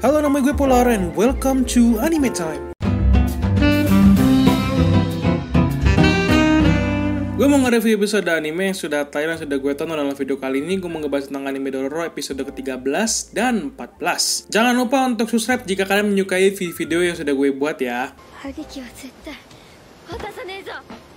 Halo, nama gue Polar and welcome to Anime Time. Gue mau nge-review episode anime yang sudah tayang dan sudah gue tonton dalam video kali ini. Gue mau ngebahas tentang anime Dororo episode ke-13 dan 14. Jangan lupa untuk subscribe jika kalian menyukai video yang sudah gue buat ya.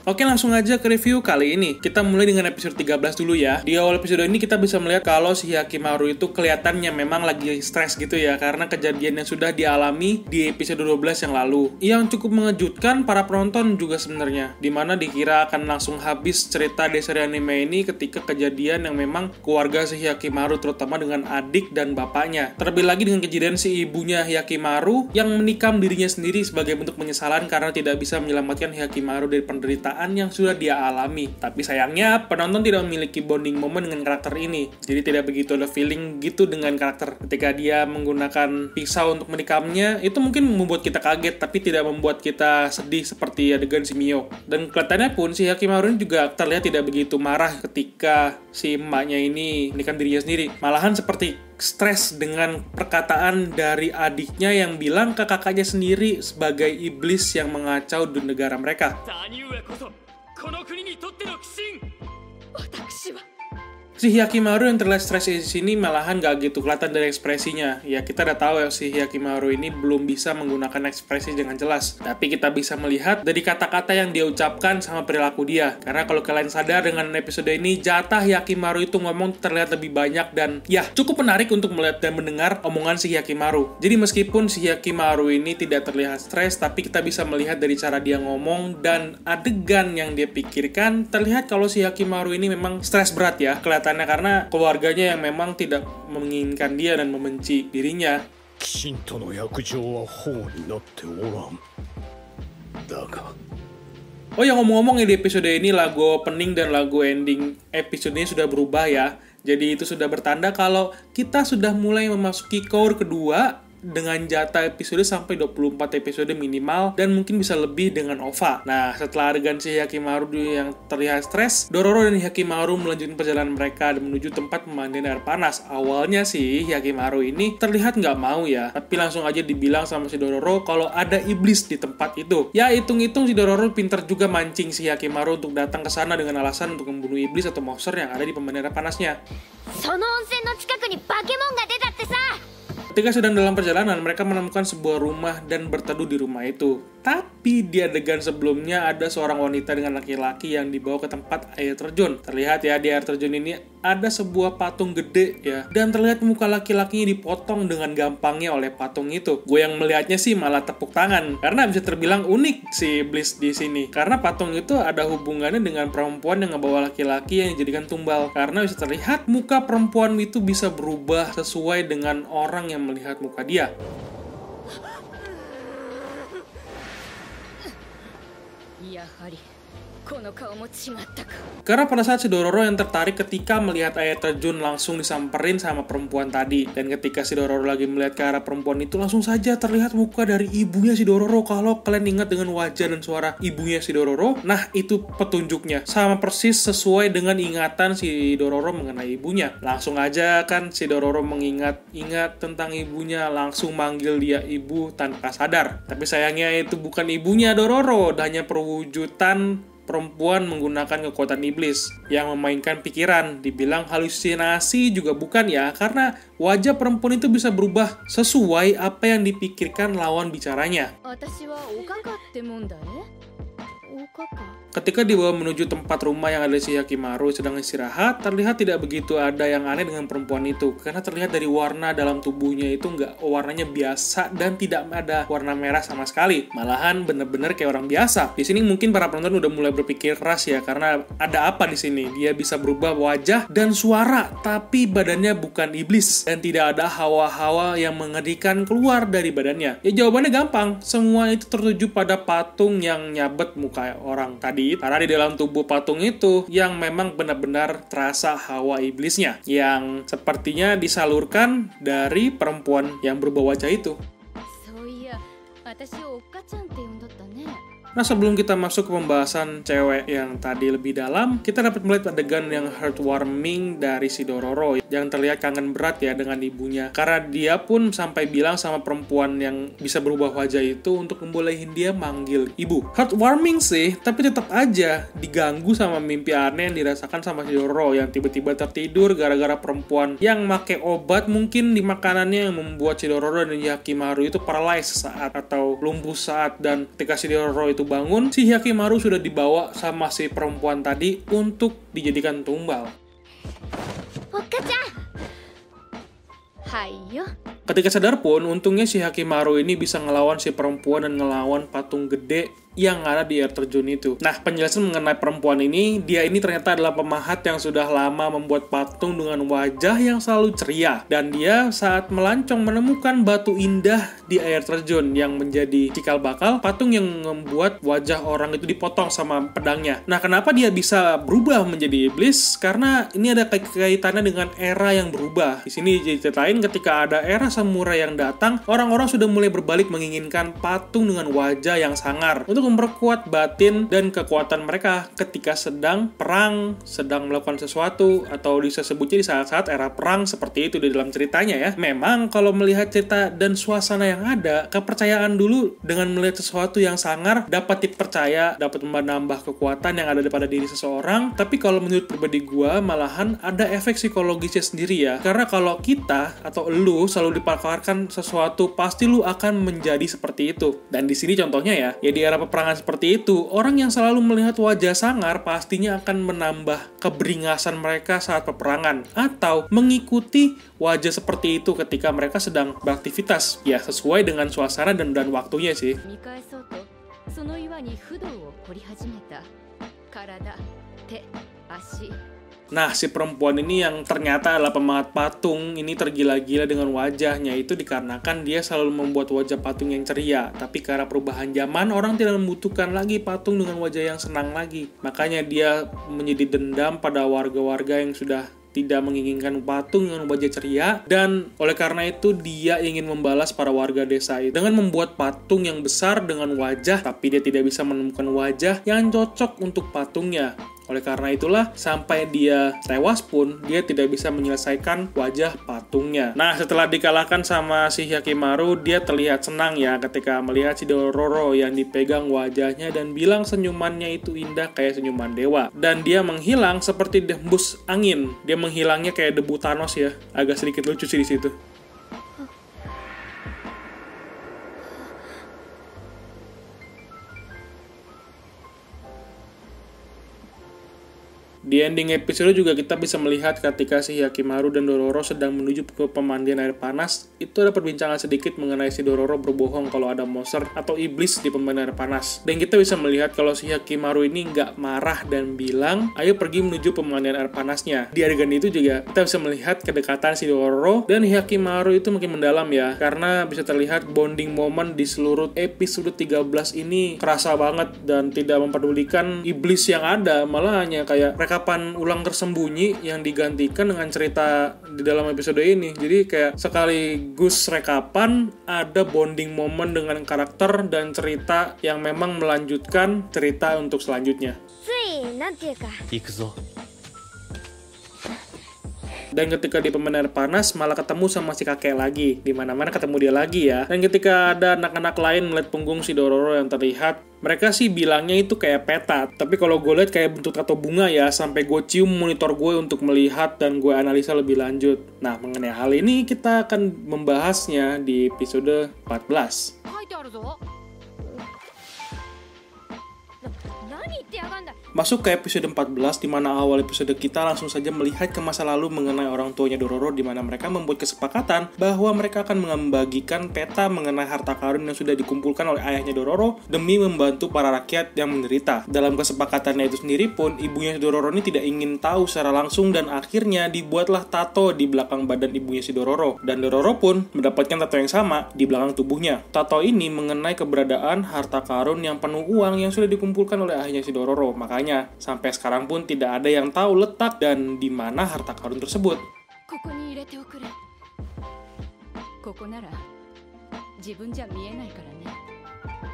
Oke, langsung aja ke review kali ini. Kita mulai dengan episode 13 dulu ya. Di awal episode ini kita bisa melihat kalau si Hyakkimaru itu kelihatannya memang lagi stres gitu ya, karena kejadian yang sudah dialami di episode 12 yang lalu. Yang cukup mengejutkan para penonton juga sebenarnya, dimana dikira akan langsung habis cerita di seri anime ini ketika kejadian yang memang keluarga si Hyakkimaru, terutama dengan adik dan bapaknya. Terlebih lagi dengan kejadian si ibunya Hyakkimaru yang menikam dirinya sendiri sebagai bentuk penyesalan karena tidak bisa menyelamatkan Hyakkimaru dari penderitaan yang sudah dia alami. Tapi sayangnya penonton tidak memiliki bonding moment dengan karakter ini, jadi tidak begitu ada feeling gitu dengan karakter. Ketika dia menggunakan pisau untuk menikamnya, itu mungkin membuat kita kaget tapi tidak membuat kita sedih seperti adegan si Mio. Dan kelihatannya pun si Hyakkimaru ini juga terlihat tidak begitu marah ketika si emaknya ini menikam dirinya sendiri, malahan seperti stres dengan perkataan dari adiknya yang bilang ke kakaknya sendiri sebagai iblis yang mengacau di negara mereka. Si Hyakkimaru yang terlihat stres di sini malahan gak gitu kelihatan dari ekspresinya. Ya, kita udah tahu ya si Hyakkimaru ini belum bisa menggunakan ekspresi dengan jelas. Tapi kita bisa melihat dari kata-kata yang dia ucapkan sama perilaku dia. Karena kalau kalian sadar dengan episode ini, jatah Hyakkimaru itu ngomong terlihat lebih banyak dan ya cukup menarik untuk melihat dan mendengar omongan si Hyakkimaru. Jadi meskipun si Hyakkimaru ini tidak terlihat stres, tapi kita bisa melihat dari cara dia ngomong dan adegan yang dia pikirkan, terlihat kalau si Hyakkimaru ini memang stres berat ya. Kelihatan karena keluarganya yang memang tidak menginginkan dia dan membenci dirinya. Oh ya, ngomong-ngomong ya, di episode ini lagu opening dan lagu ending episode ini sudah berubah ya. Jadi itu sudah bertanda kalau kita sudah mulai memasuki core kedua dengan jatah episode sampai 24 episode minimal dan mungkin bisa lebih dengan OVA. Nah, setelah adegan si Hyakkimaru yang terlihat stres, Dororo dan Hyakkimaru melanjutkan perjalanan mereka dan menuju tempat pemandian air panas. Awalnya sih Hyakkimaru ini terlihat nggak mau ya, tapi langsung aja dibilang sama si Dororo kalau ada iblis di tempat itu. Ya, hitung-hitung si Dororo pinter juga mancing si Hyakkimaru untuk datang ke sana dengan alasan untuk membunuh iblis atau monster yang ada di pemandian air panasnya. Ketika sedang dalam perjalanan, mereka menemukan sebuah rumah dan berteduh di rumah itu. Tapi di adegan sebelumnya ada seorang wanita dengan laki-laki yang dibawa ke tempat air terjun. Terlihat ya di air terjun ini ada sebuah patung gede ya. Dan terlihat muka laki-lakinya dipotong dengan gampangnya oleh patung itu. Gue yang melihatnya sih malah tepuk tangan. Karena bisa terbilang unik si iblis di sini. Karena patung itu ada hubungannya dengan perempuan yang ngebawa laki-laki yang dijadikan tumbal. Karena bisa terlihat muka perempuan itu bisa berubah sesuai dengan orang yang melihat muka dia. Karena pada saat si Dororo yang tertarik ketika melihat air terjun langsung disamperin sama perempuan tadi. Dan ketika si Dororo lagi melihat ke arah perempuan itu, langsung saja terlihat muka dari ibunya si Dororo. Kalau kalian ingat dengan wajah dan suara ibunya si Dororo, nah itu petunjuknya. Sama persis sesuai dengan ingatan si Dororo mengenai ibunya. Langsung aja kan si Dororo mengingat tentang ibunya, langsung manggil dia ibu tanpa sadar. Tapi sayangnya itu bukan ibunya Dororo, hanya perwujudan perempuan menggunakan kekuatan iblis yang memainkan pikiran. Dibilang halusinasi juga bukan ya, karena wajah perempuan itu bisa berubah sesuai apa yang dipikirkan lawan bicaranya. Ketika dibawa menuju tempat rumah yang ada si Hyakkimaru sedang istirahat, terlihat tidak begitu ada yang aneh dengan perempuan itu. Karena terlihat dari warna dalam tubuhnya itu warnanya biasa dan tidak ada warna merah sama sekali. Malahan bener-bener kayak orang biasa. Di sini mungkin para penonton udah mulai berpikir keras ya, karena ada apa di sini? Dia bisa berubah wajah dan suara, tapi badannya bukan iblis dan tidak ada hawa-hawa yang mengerikan keluar dari badannya. Ya jawabannya gampang, semua itu tertuju pada patung yang nyabet muka orang tadi. Karena di dalam tubuh patung itu yang memang benar-benar terasa hawa iblisnya yang sepertinya disalurkan dari perempuan yang berubah wajah itu. Nah, sebelum kita masuk ke pembahasan cewek yang tadi lebih dalam, kita dapat melihat adegan yang heartwarming dari si Dororo yang terlihat kangen berat ya dengan ibunya. Karena dia pun sampai bilang sama perempuan yang bisa berubah wajah itu untuk membolehin dia manggil ibu. Heartwarming sih, tapi tetap aja diganggu sama mimpi aneh yang dirasakan sama si Dororo yang tiba-tiba tertidur gara-gara perempuan yang make obat mungkin di makanannya yang membuat si Dororo dan Hyakimaru itu paralyzed sesaat atau lumpuh saat, dan ketika si Dororo itu bangun, si Hyakimaru sudah dibawa sama si perempuan tadi untuk dijadikan tumbal. Hayo. Ketika sadar pun, untungnya si Hyakimaru ini bisa ngelawan si perempuan dan ngelawan patung gede yang ada di air terjun itu. Nah, penjelasan mengenai perempuan ini, dia ini ternyata adalah pemahat yang sudah lama membuat patung dengan wajah yang selalu ceria. Dan dia saat melancong menemukan batu indah di air terjun yang menjadi cikal bakal patung yang membuat wajah orang itu dipotong sama pedangnya. Nah, kenapa dia bisa berubah menjadi iblis? Karena ini ada kaitannya dengan era yang berubah. Di sini diceritain ketika ada era samurai yang datang, orang-orang sudah mulai berbalik menginginkan patung dengan wajah yang sangar untuk memperkuat batin dan kekuatan mereka ketika sedang perang, sedang melakukan sesuatu, atau bisa sebutnya di saat-saat era perang seperti itu di dalam ceritanya ya. Memang kalau melihat cerita dan suasana yang ada, kepercayaan dulu dengan melihat sesuatu yang sangar dapat dipercaya, dapat menambah kekuatan yang ada pada diri seseorang. Tapi kalau menurut pribadi gua, malahan ada efek psikologisnya sendiri ya. Karena kalau kita atau lu selalu dipakarkan sesuatu, pasti lu akan menjadi seperti itu. Dan di sini contohnya ya di era peperangan seperti itu, orang yang selalu melihat wajah sangar pastinya akan menambah keberingasan mereka saat peperangan, atau mengikuti wajah seperti itu ketika mereka sedang beraktivitas. Ya, sesuai dengan suasana dan waktunya sih. Nah, si perempuan ini yang ternyata adalah pemahat patung ini tergila-gila dengan wajahnya itu dikarenakan dia selalu membuat wajah patung yang ceria. Tapi karena perubahan zaman, orang tidak membutuhkan lagi patung dengan wajah yang senang lagi. Makanya dia menjadi dendam pada warga-warga yang sudah tidak menginginkan patung dengan wajah ceria, dan oleh karena itu dia ingin membalas para warga desa itu dengan membuat patung yang besar dengan wajah, tapi dia tidak bisa menemukan wajah yang cocok untuk patungnya. Oleh karena itulah, sampai dia tewas pun, dia tidak bisa menyelesaikan wajah patungnya. Nah, setelah dikalahkan sama si Hyakimaru, dia terlihat senang ya ketika melihat si Dororo yang dipegang wajahnya dan bilang senyumannya itu indah kayak senyuman dewa. Dan dia menghilang seperti dembus angin. Dia menghilangnya kayak debu Thanos ya. Agak sedikit lucu sih di situ. Di ending episode juga kita bisa melihat ketika si Hyakimaru dan Dororo sedang menuju ke pemandian air panas, itu ada perbincangan sedikit mengenai si Dororo berbohong kalau ada monster atau iblis di pemandian air panas. Dan kita bisa melihat kalau si Hyakimaru ini nggak marah dan bilang, ayo pergi menuju pemandian air panasnya. Di adegan itu juga kita bisa melihat kedekatan si Dororo dan Hyakimaru itu makin mendalam ya, karena bisa terlihat bonding moment di seluruh episode 13 ini kerasa banget dan tidak mempedulikan iblis yang ada, malah hanya kayak rekapan ulang tersembunyi yang digantikan dengan cerita di dalam episode ini. Jadi kayak sekaligus rekapan ada bonding moment dengan karakter dan cerita yang memang melanjutkan cerita untuk selanjutnya. Dan ketika di pemandian air panas malah ketemu sama si kakek lagi. Di mana-mana ketemu dia lagi ya. Dan ketika ada anak-anak lain melihat punggung si Dororo yang terlihat, mereka sih bilangnya itu kayak peta. Tapi kalau gue lihat kayak bentuk tato bunga ya. Sampai gue cium monitor gue untuk melihat dan gue analisa lebih lanjut. Nah, mengenai hal ini kita akan membahasnya di episode 14. Masuk ke episode 14, di mana awal episode kita langsung saja melihat ke masa lalu mengenai orang tuanya Dororo, di mana mereka membuat kesepakatan bahwa mereka akan membagikan peta mengenai harta karun yang sudah dikumpulkan oleh ayahnya Dororo demi membantu para rakyat yang menderita. Dalam kesepakatannya itu sendiri pun, ibunya Dororo ini tidak ingin tahu secara langsung dan akhirnya dibuatlah tato di belakang badan ibunya si Dororo. Dan Dororo pun mendapatkan tato yang sama di belakang tubuhnya. Tato ini mengenai keberadaan harta karun yang penuh uang yang sudah dikumpulkan oleh ayahnya si Dororo. Makanya sampai sekarang pun tidak ada yang tahu letak dan di mana harta karun tersebut.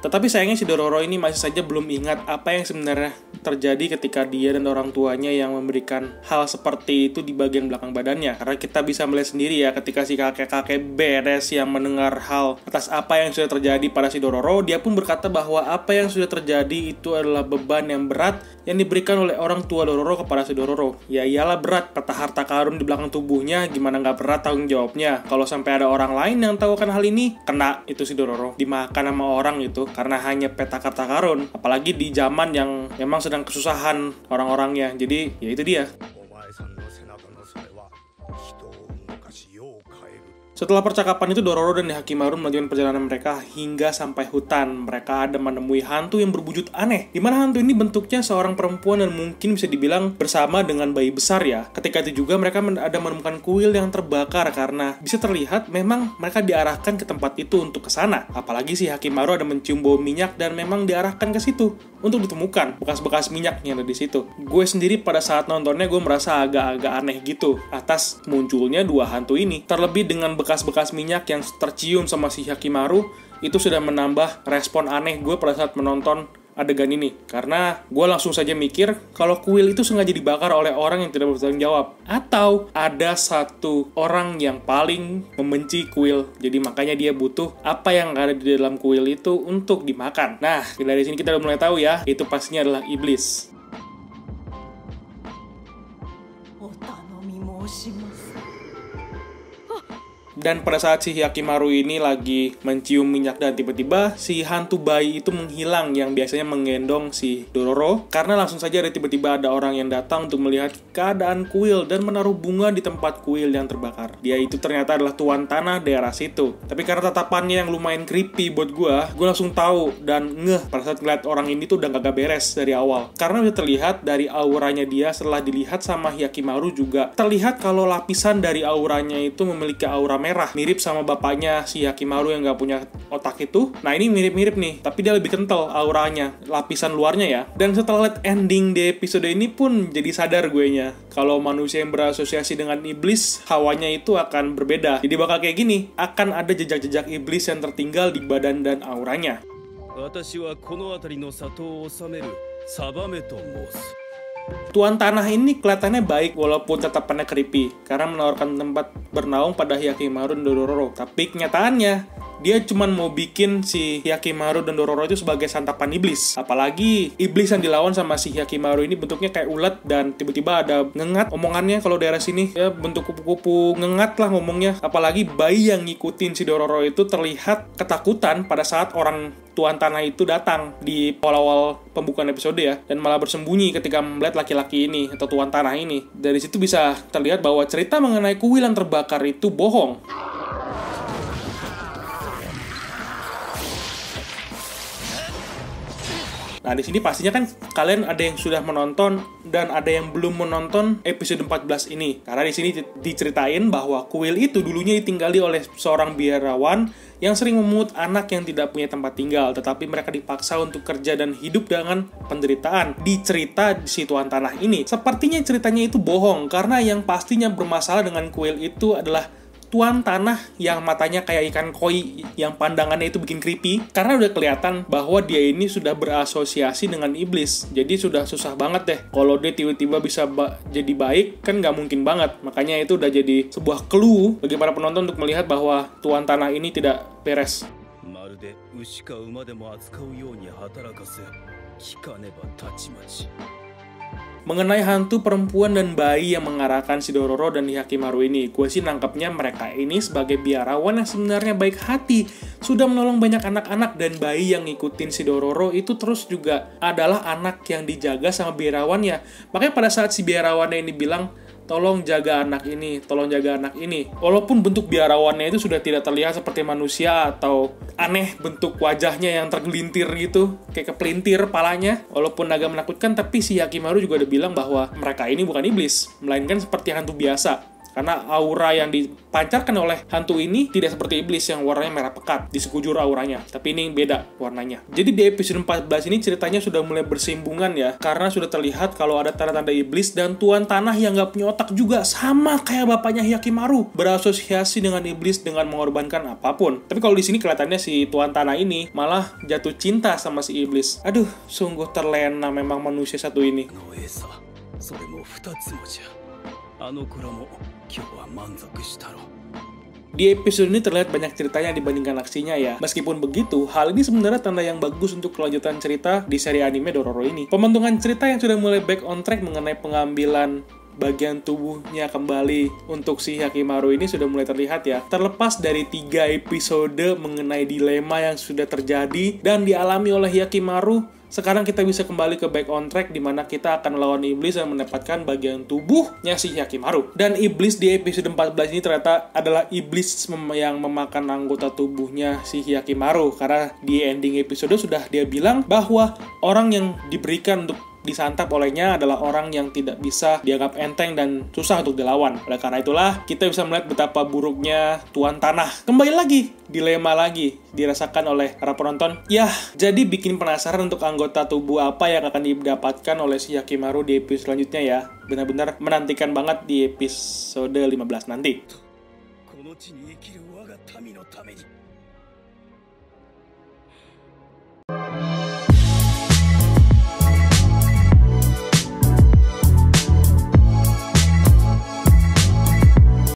Tetapi sayangnya si Dororo ini masih saja belum ingat apa yang sebenarnya terjadi ketika dia dan orang tuanya yang memberikan hal seperti itu di bagian belakang badannya. Karena kita bisa melihat sendiri ya, ketika si kakek-kakek beres yang mendengar hal atas apa yang sudah terjadi pada si Dororo, dia pun berkata bahwa apa yang sudah terjadi itu adalah beban yang berat yang diberikan oleh orang tua Dororo kepada si Dororo. Ya iyalah berat, kata harta karun di belakang tubuhnya, gimana nggak berat tanggung jawabnya. Kalau sampai ada orang lain yang tahu kan hal ini, kena itu si Dororo, dimakan sama orang itu karena hanya peta harta karun. Apalagi di zaman yang memang sedang kesusahan orang-orangnya. Jadi ya itu dia. Setelah percakapan itu, Dororo dan Hyakkimaru melanjutkan perjalanan mereka hingga sampai hutan. Mereka ada menemui hantu yang berwujud aneh, di mana hantu ini bentuknya seorang perempuan dan mungkin bisa dibilang bersama dengan bayi besar ya. Ketika itu juga mereka ada menemukan kuil yang terbakar karena bisa terlihat memang mereka diarahkan ke tempat itu untuk ke sana. Apalagi si Hyakkimaru ada mencium bau minyak dan memang diarahkan ke situ untuk ditemukan bekas-bekas minyak yang ada di situ. Gue sendiri pada saat nontonnya gue merasa agak-agak aneh gitu atas munculnya dua hantu ini. Terlebih dengan bekas-bekas minyak yang tercium sama si Hyakkimaru, itu sudah menambah respon aneh gue pada saat menonton adegan ini. Karena gue langsung saja mikir kalau kuil itu sengaja dibakar oleh orang yang tidak bertanggung jawab, atau ada satu orang yang paling membenci kuil, jadi makanya dia butuh apa yang ada di dalam kuil itu untuk dimakan. Nah, dari sini kita udah mulai tahu ya, itu pastinya adalah iblis. Dan pada saat si Hyakkimaru ini lagi mencium minyak dan tiba-tiba si hantu bayi itu menghilang yang biasanya menggendong si Dororo, karena langsung saja tiba-tiba ada orang yang datang untuk melihat keadaan kuil dan menaruh bunga di tempat kuil yang terbakar. Dia itu ternyata adalah tuan tanah daerah situ. Tapi karena tatapannya yang lumayan creepy buat gue langsung tahu dan ngeh pada saat ngeliat orang ini tuh udah kagak beres dari awal. Karena udah terlihat dari auranya dia setelah dilihat sama Hyakkimaru juga terlihat kalau lapisan dari auranya itu memiliki aura merah, mirip sama bapaknya si Hyakkimaru yang gak punya otak itu. Nah ini mirip-mirip nih, tapi dia lebih kental auranya, lapisan luarnya ya. Dan setelah lihat ending di episode ini pun jadi sadar gue nya, kalau manusia yang berasosiasi dengan iblis, hawanya itu akan berbeda. Jadi bakal kayak gini, akan ada jejak-jejak iblis yang tertinggal di badan dan auranya. Tuan tanah ini kelihatannya baik walaupun tatapannya creepy karena menawarkan tempat bernaung pada Hyakkimaru dan Dororo. Tapi kenyataannya dia cuma mau bikin si Hyakkimaru dan Dororo itu sebagai santapan iblis. Apalagi iblis yang dilawan sama si Hyakkimaru ini bentuknya kayak ulat dan tiba-tiba ada ngengat omongannya kalau daerah sini ya, bentuk kupu-kupu ngengat lah ngomongnya. Apalagi bayi yang ngikutin si Dororo itu terlihat ketakutan pada saat orang tuan tanah itu datang di awal-awal pembukaan episode ya, dan malah bersembunyi ketika melihat laki-laki ini atau tuan tanah ini. Dari situ bisa terlihat bahwa cerita mengenai kuil yang terbakar itu bohong. Nah, di sini pastinya kan kalian ada yang sudah menonton dan ada yang belum menonton episode 14 ini. Karena di sini diceritain bahwa kuil itu dulunya ditinggali oleh seorang biarawan yang sering memungut anak yang tidak punya tempat tinggal, tetapi mereka dipaksa untuk kerja dan hidup dengan penderitaan. Di cerita si tuan tanah ini, sepertinya ceritanya itu bohong, karena yang pastinya bermasalah dengan kuil itu adalah tuan tanah yang matanya kayak ikan koi yang pandangannya itu bikin creepy, karena udah kelihatan bahwa dia ini sudah berasosiasi dengan iblis. Jadi sudah susah banget deh kalau dia tiba-tiba bisa jadi baik, kan nggak mungkin banget. Makanya itu udah jadi sebuah clue bagi para penonton untuk melihat bahwa tuan tanah ini tidak beres. Mengenai hantu perempuan dan bayi yang mengarahkan si Dororo dan Hyakkimaru ini, gue sih nangkepnya mereka ini sebagai biarawan yang sebenarnya baik hati, sudah menolong banyak anak-anak, dan bayi yang ngikutin si Dororo itu terus juga adalah anak yang dijaga sama biarawannya. Makanya pada saat si biarawannya ini bilang, tolong jaga anak ini, tolong jaga anak ini. Walaupun bentuk biarawannya itu sudah tidak terlihat seperti manusia atau aneh bentuk wajahnya yang tergelintir gitu, kayak kepelintir palanya, walaupun agak menakutkan, tapi si Hyakkimaru juga udah bilang bahwa mereka ini bukan iblis, melainkan seperti hantu biasa. Karena aura yang dipancarkan oleh hantu ini tidak seperti iblis yang warnanya merah pekat di sekujur auranya, tapi ini beda warnanya. Jadi di episode 14 ini ceritanya sudah mulai bersinggungan ya, karena sudah terlihat kalau ada tanda-tanda iblis dan tuan tanah yang nggak punya otak juga, sama kayak bapaknya Hyakimaru, berasosiasi dengan iblis dengan mengorbankan apapun. Tapi kalau di sini kelihatannya si tuan tanah ini malah jatuh cinta sama si iblis. Aduh, sungguh terlena memang manusia satu ini. Di episode ini terlihat banyak ceritanya dibandingkan aksinya ya. Meskipun begitu, hal ini sebenarnya tanda yang bagus untuk kelanjutan cerita di seri anime Dororo ini. Pembentukan cerita yang sudah mulai back on track mengenai pengambilan bagian tubuhnya kembali untuk si Hyakimaru ini sudah mulai terlihat ya. Terlepas dari 3 episode mengenai dilema yang sudah terjadi dan dialami oleh Hyakimaru, sekarang kita bisa kembali ke back on track di mana kita akan melawan iblis dan mendapatkan bagian tubuhnya si Hyakimaru. Dan iblis di episode 14 ini ternyata adalah iblis yang memakan anggota tubuhnya si Hyakimaru, karena di ending episode sudah dia bilang bahwa orang yang diberikan untuk disantap olehnya adalah orang yang tidak bisa dianggap enteng dan susah untuk dilawan. Oleh karena itulah, kita bisa melihat betapa buruknya Tuan Tanah. Kembali lagi, dilema lagi dirasakan oleh para penonton. Ya, jadi bikin penasaran untuk anggota tubuh apa yang akan didapatkan oleh si Hyakimaru di episode selanjutnya ya. Benar-benar menantikan banget di episode 15 nanti.